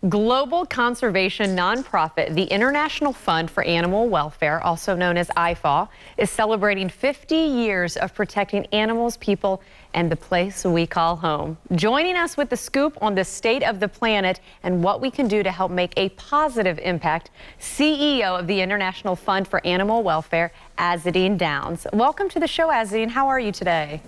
Global conservation nonprofit, the International Fund for Animal Welfare, also known as IFAW, is celebrating 50 years of protecting animals, people, and the place we call home. Joining us with the scoop on the state of the planet and what we can do to help make a positive impact, CEO of the International Fund for Animal Welfare, Azzedine Downs. Welcome to the show, Azzedine. How are you today?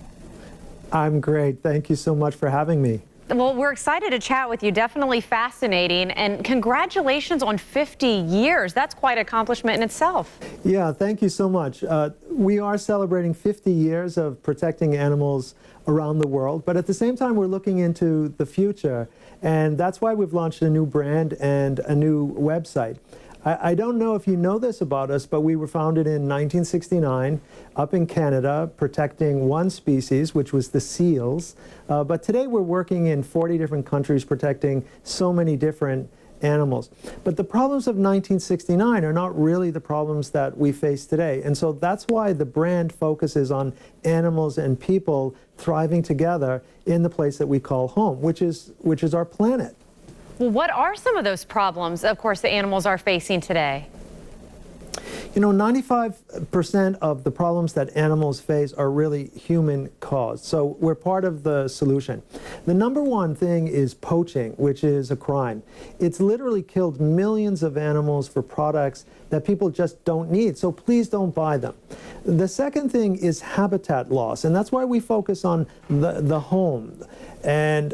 I'm great. Thank you so much for having me. Well, we're excited to chat with you. Definitely fascinating. And congratulations on 50 years. That's quite an accomplishment in itself. Yeah, thank you so much. We are celebrating 50 years of protecting animals around the world, but at the same time, we're looking into the future. And that's why we've launched a new brand and a new website. I don't know if you know this about us, but we were founded in 1969 up in Canada, protecting one species, which was the seals. But today we're working in 40 different countries, protecting so many different animals. But the problems of 1969 are not really the problems that we face today. And so that's why the brand focuses on animals and people thriving together in the place that we call home, which is our planet. Well, what are some of those problems, of course, the animals are facing today? You know, 95% of the problems that animals face are really human caused. So we're part of the solution. The number one thing is poaching, which is a crime. It's literally killed millions of animals for products that people just don't need. So please don't buy them. The second thing is habitat loss. And that's why we focus on the home. And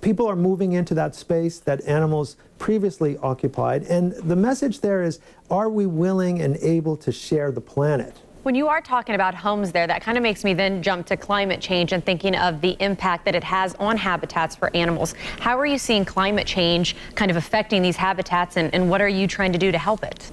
people are moving into that space that animals previously occupied. And the message there is, are we willing and able to share the planet? When you are talking about homes there, that kind of makes me then jump to climate change and thinking of the impact that it has on habitats for animals. How are you seeing climate change kind of affecting these habitats, and what are you trying to do to help it?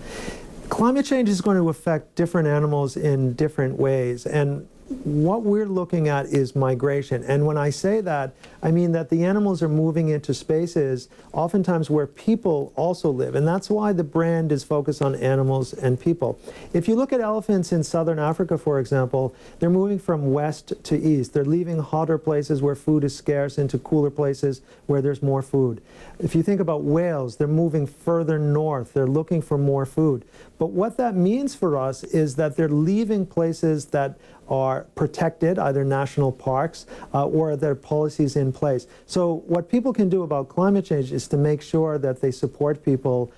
Climate change is going to affect different animals in different ways. And what we're looking at is migration. And when I say that, I mean that the animals are moving into spaces oftentimes where people also live. And that's why the brand is focused on animals and people. If you look at elephants in southern Africa, for example, they're moving from west to east. They're leaving hotter places where food is scarce into cooler places where there's more food. If you think about whales, they're moving further north. They're looking for more food. But what that means for us is that they're leaving places that are protected, either national parks or there are policies in place. So what people can do about climate change is to make sure that they support people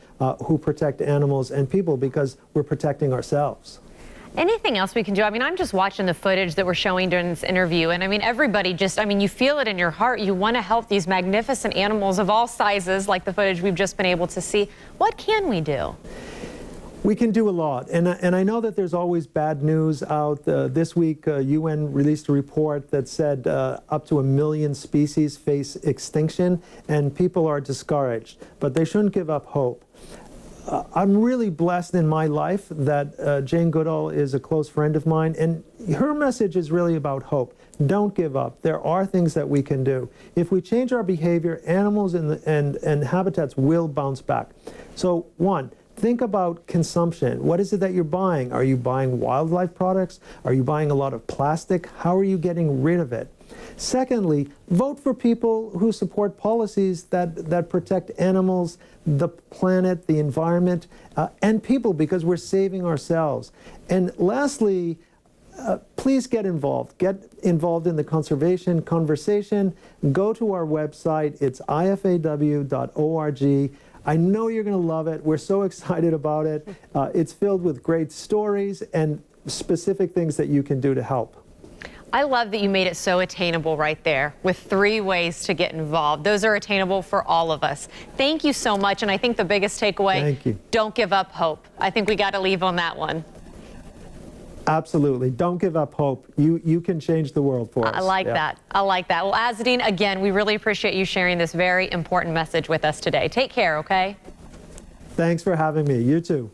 who protect animals and people, because we're protecting ourselves. Anything else we can do? I mean, I'm just watching the footage that we're showing during this interview, and I mean, everybody just, I mean, you feel it in your heart. You want to help these magnificent animals of all sizes, like the footage we've just been able to see. What can we do? We can do a lot, and I know that there's always bad news out. This week, UN released a report that said up to 1 million species face extinction, and people are discouraged, but they shouldn't give up hope. I'm really blessed in my life that Jane Goodall is a close friend of mine, and her message is really about hope. Don't give up. There are things that we can do. If we change our behavior, animals and habitats will bounce back. So, one, think about consumption. What is it that you're buying? Are you buying wildlife products? Are you buying a lot of plastic? How are you getting rid of it? Secondly, vote for people who support policies that protect animals, the planet, the environment, and people, because we're saving ourselves. And lastly, please get involved. Get involved in the conservation conversation. Go to our website. It's IFAW.org. I know you're going to love it. We're so excited about it. It's filled with great stories and specific things that you can do to help. I love that you made it so attainable right there with 3 ways to get involved. Those are attainable for all of us. Thank you so much. And I think the biggest takeaway, thank you. Don't give up hope. I think we got to leave on that one. Absolutely. Don't give up hope. You can change the world for us. I like that. I like that. Well, Azzedine, again, we really appreciate you sharing this very important message with us today. Take care, okay? Thanks for having me. You too.